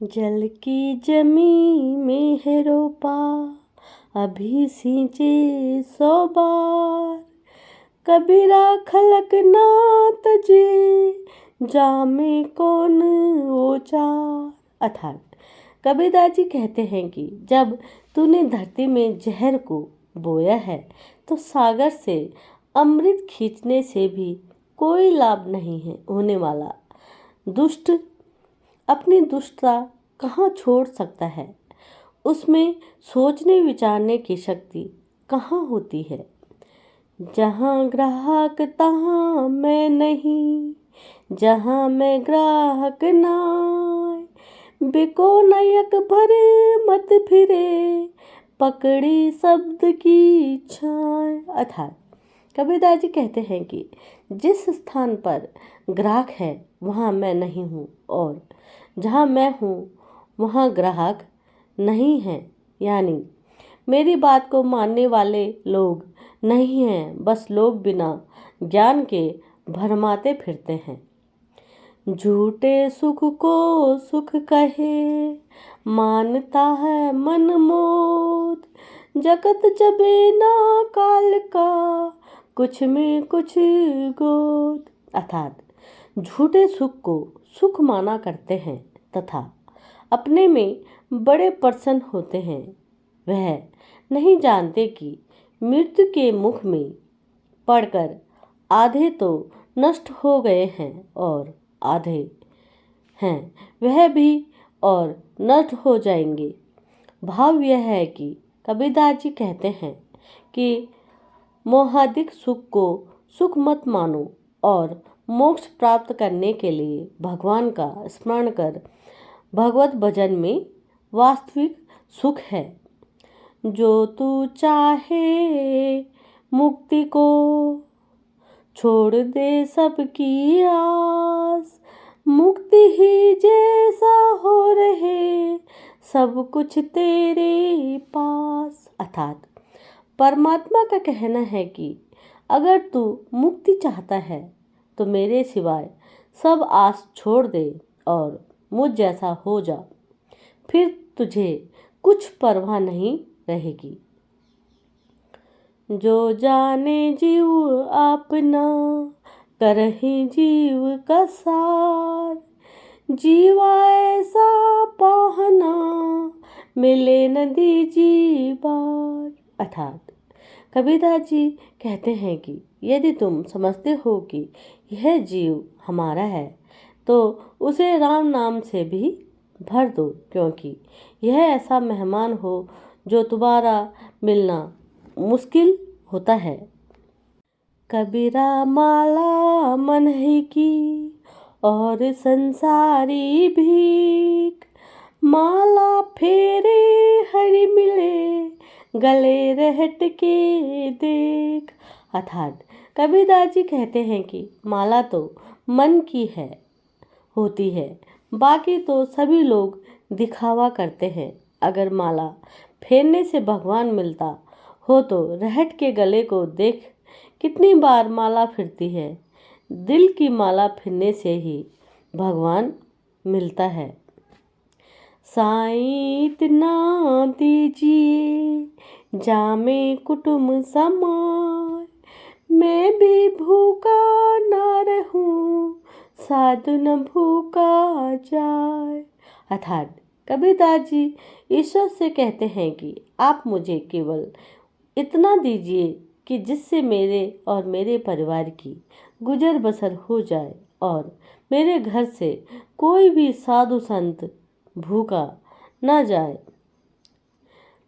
जल की जमी में है रोपा, अभी सींचे 100 बार। कबीरा खलक ना तजे, जामे कौन ओचार। अर्थात कबीरदास जी कहते हैं कि जब तूने धरती में जहर को बोया है तो सागर से अमृत खींचने से भी कोई लाभ नहीं है होने वाला। दुष्ट अपनी दुष्टता कहाँ छोड़ सकता है, उसमें सोचने विचारने की शक्ति कहाँ होती है। जहाँ ग्राहक तहाँ मैं नहीं, जहाँ मैं ग्राहक नाय। बिको नयक भरे मत फिरे, पकड़ी शब्द की छाय। अर्थात कबीरदास जी कहते हैं कि जिस स्थान पर ग्राहक है वहाँ मैं नहीं हूँ, और जहाँ मैं हूँ वहाँ ग्राहक नहीं है। यानी मेरी बात को मानने वाले लोग नहीं हैं, बस लोग बिना ज्ञान के भरमाते फिरते हैं। झूठे सुख को सुख कहे, मानता है मन मोद। जगत जबे ना काल का, कुछ में कुछ गोद। अर्थात झूठे सुख को सुख माना करते हैं तथा अपने में बड़े प्रसन्न होते हैं। वह नहीं जानते कि मृत्यु के मुख में पड़कर आधे तो नष्ट हो गए हैं और आधे हैं वह भी और नष्ट हो जाएंगे। भाव यह है कि कबीरदास जी कहते हैं कि मोहाधिक सुख को सुख मत मानो, और मोक्ष प्राप्त करने के लिए भगवान का स्मरण कर भगवत भजन में वास्तविक सुख है। जो तू चाहे मुक्ति को, छोड़ दे सबकी आस। मुक्ति ही जैसा हो रहे, सब कुछ तेरे पास। अर्थात परमात्मा का कहना है कि अगर तू मुक्ति चाहता है तो मेरे सिवाय सब आस छोड़ दे और मुझ जैसा हो जा, फिर तुझे कुछ परवाह नहीं रहेगी। जो जाने जीव अपना, करहि जीव का सार। जीवा ऐसा पाहना, मिले न दीजी बार। अर्थात कबीरदास जी कहते हैं कि यदि तुम समझते हो कि यह जीव हमारा है तो उसे राम नाम से भी भर दो, क्योंकि यह ऐसा मेहमान हो जो तुम्हारा मिलना मुश्किल होता है। कबीरा माला मन ही की, और संसारी भीख। माला फेरे हरि मिले, गले रहट के देख। अर्थात कबीरदास जी कहते हैं कि माला तो मन की है होती है, बाकी तो सभी लोग दिखावा करते हैं। अगर माला फेरने से भगवान मिलता हो तो रहट के गले को देख कितनी बार माला फिरती है। दिल की माला फिरने से ही भगवान मिलता है। साईं इतना दीजिए, जामे कुटुम्ब समाए। मैं भी भूखा ना रहूं, साधु न भूखा जाए। अर्थात कबीरदास जी ईश्वर से कहते हैं कि आप मुझे केवल इतना दीजिए कि जिससे मेरे और मेरे परिवार की गुजर बसर हो जाए और मेरे घर से कोई भी साधु संत भूखा ना जाए।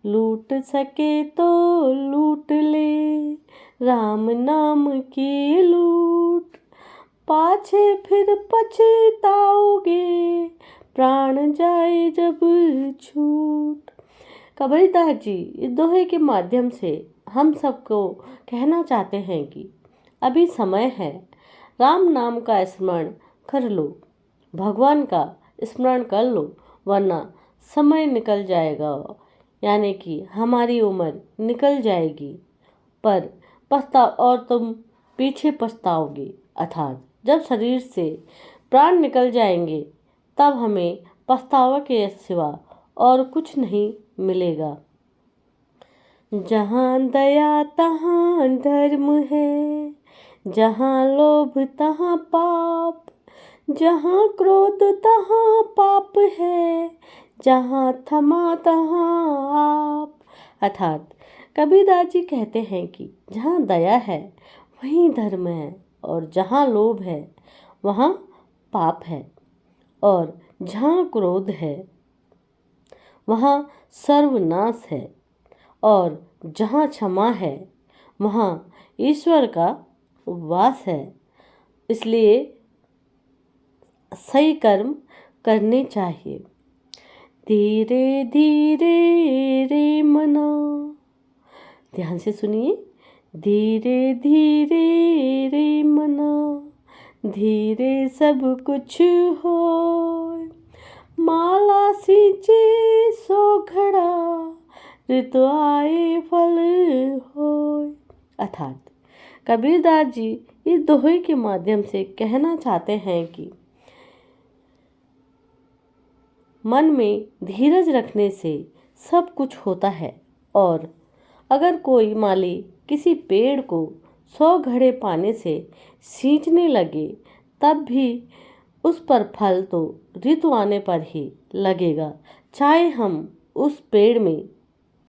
लूट सके तो लूट ले, राम नाम की लूट। पाछे फिर पछताओगे, प्राण जाए जब छूट। कबीरदास जी इस दोहे के माध्यम से हम सबको कहना चाहते हैं कि अभी समय है, राम नाम का स्मरण कर लो, भगवान का स्मरण कर लो, वरना समय निकल जाएगा, यानी कि हमारी उम्र निकल जाएगी पर और तुम पीछे पछताओगे। अर्थात जब शरीर से प्राण निकल जाएंगे तब हमें पछतावा के सिवा और कुछ नहीं मिलेगा। जहाँ दया तहाँ धर्म है, जहाँ लोभ तहाँ पाप, जहाँ क्रोध तहाँ पाप है, जहाँ क्षमा तहाँ आप। अर्थात कबीरदास जी कहते हैं कि जहाँ दया है वहीं धर्म है, और जहाँ लोभ है वहाँ पाप है, और जहाँ क्रोध है वहाँ सर्वनाश है, और जहाँ क्षमा है वहाँ ईश्वर का वास है। इसलिए सही कर्म करने चाहिए। धीरे धीरे रे मना, ध्यान से सुनिए। धीरे धीरे रे मना, धीरे सब कुछ हो, माला सींचे सो घड़ा, ऋतु आए फल होय। अर्थात कबीरदास जी इस दोहे के माध्यम से कहना चाहते हैं कि मन में धीरज रखने से सब कुछ होता है, और अगर कोई माली किसी पेड़ को 100 घड़े पानी से सींचने लगे तब भी उस पर फल तो ऋतु आने पर ही लगेगा, चाहे हम उस पेड़ में